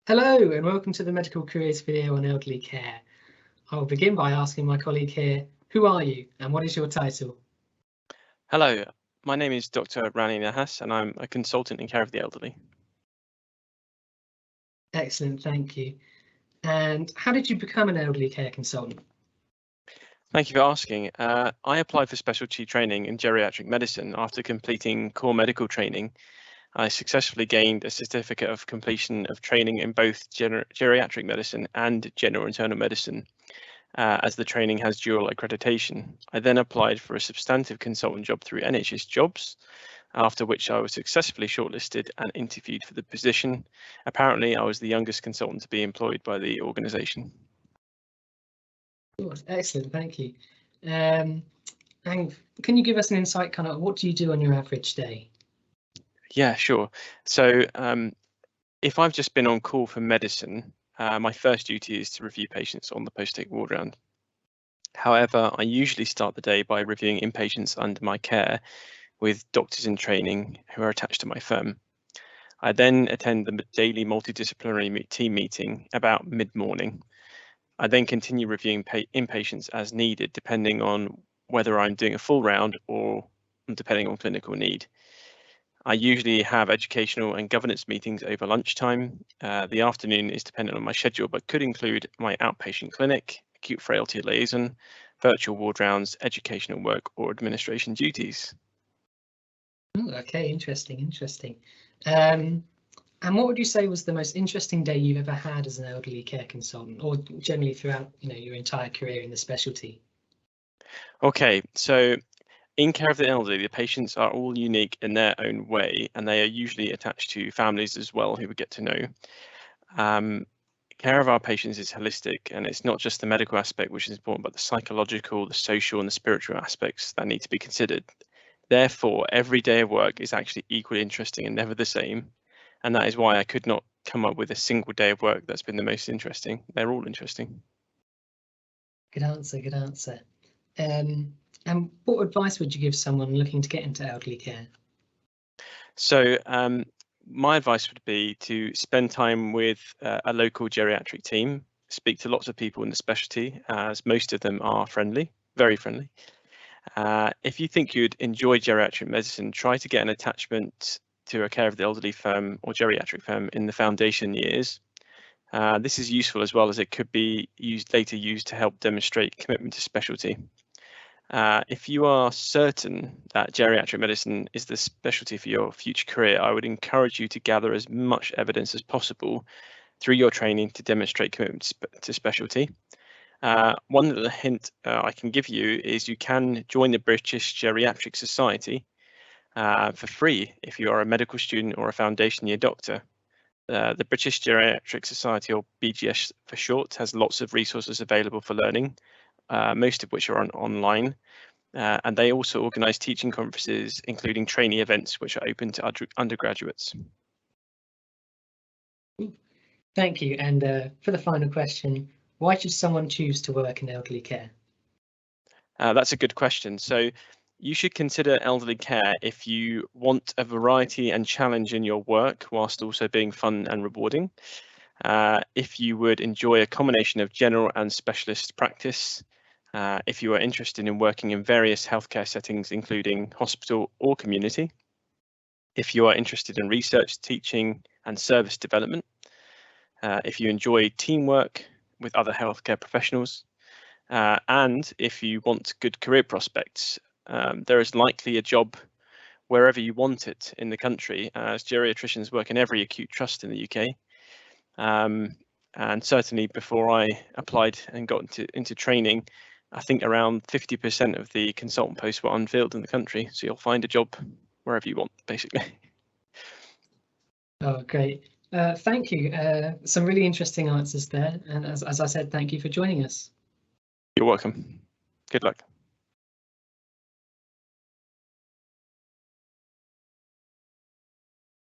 Hello and welcome to the Medical Careers video on elderly care. I will begin by asking my colleague here, who are you and what is your title? Hello, my name is Dr. Rani Nahas and I'm a consultant in care of the elderly. Excellent, thank you. And how did you become an elderly care consultant? Thank you for asking. I applied for specialty training in geriatric medicine after completing core medical training. I successfully gained a certificate of completion of training in both geriatric medicine and general internal medicine, as the training has dual accreditation. I then applied for a substantive consultant job through NHS Jobs, after which I was successfully shortlisted and interviewed for the position. Apparently, I was the youngest consultant to be employed by the organisation. Excellent, thank you. And can you give us an insight, kind of what do you do on your average day? Yeah, sure. So if I've just been on call for medicine, my first duty is to review patients on the post-take ward round. However, I usually start the day by reviewing inpatients under my care with doctors in training who are attached to my firm. I then attend the daily multidisciplinary team meeting about mid-morning. I then continue reviewing inpatients as needed, depending on whether I'm doing a full round or depending on clinical need. I usually have educational and governance meetings over lunchtime. The afternoon is dependent on my schedule, but could include my outpatient clinic, acute frailty liaison, virtual ward rounds, educational work, or administration duties. Okay, interesting. And what would you say was the most interesting day you've ever had as an elderly care consultant, or generally throughout, your entire career in the specialty? Okay, so in care of the elderly, the patients are all unique in their own way, and they are usually attached to families as well who we get to know. Care of our patients is holistic, and it's not just the medical aspect which is important, but the psychological, the social, and the spiritual aspects that need to be considered. Therefore, every day of work is actually equally interesting and never the same, and that is why I could not come up with a single day of work that's been the most interesting. They're all interesting. Good answer. And what advice would you give someone looking to get into elderly care? So my advice would be to spend time with a local geriatric team, speak to lots of people in the specialty, as most of them are friendly, very friendly. If you think you'd enjoy geriatric medicine, try to get an attachment to a care of the elderly firm or geriatric firm in the foundation years. This is useful as well as it could be later used to help demonstrate commitment to specialty. If you are certain that geriatric medicine is the specialty for your future career, I would encourage you to gather as much evidence as possible through your training to demonstrate commitment to specialty. One little hint I can give you is you can join the British Geriatric Society for free if you are a medical student or a foundation year doctor. The British Geriatric Society, or BGS for short, has lots of resources available for learning, most of which are online. And they also organise teaching conferences, including trainee events, which are open to undergraduates. Thank you. And for the final question, why should someone choose to work in elderly care? That's a good question. So you should consider elderly care if you want a variety and challenge in your work whilst also being fun and rewarding. If you would enjoy a combination of general and specialist practice, if you are interested in working in various healthcare settings, including hospital or community, if you are interested in research, teaching and service development, if you enjoy teamwork with other healthcare professionals, and if you want good career prospects, there is likely a job wherever you want it in the country, as geriatricians work in every acute trust in the UK. And certainly before I applied and got into training, I think around 50% of the consultant posts were unfilled in the country. So you'll find a job wherever you want, basically. Oh, great. Thank you. Some really interesting answers there. And as I said, thank you for joining us. You're welcome. Good luck.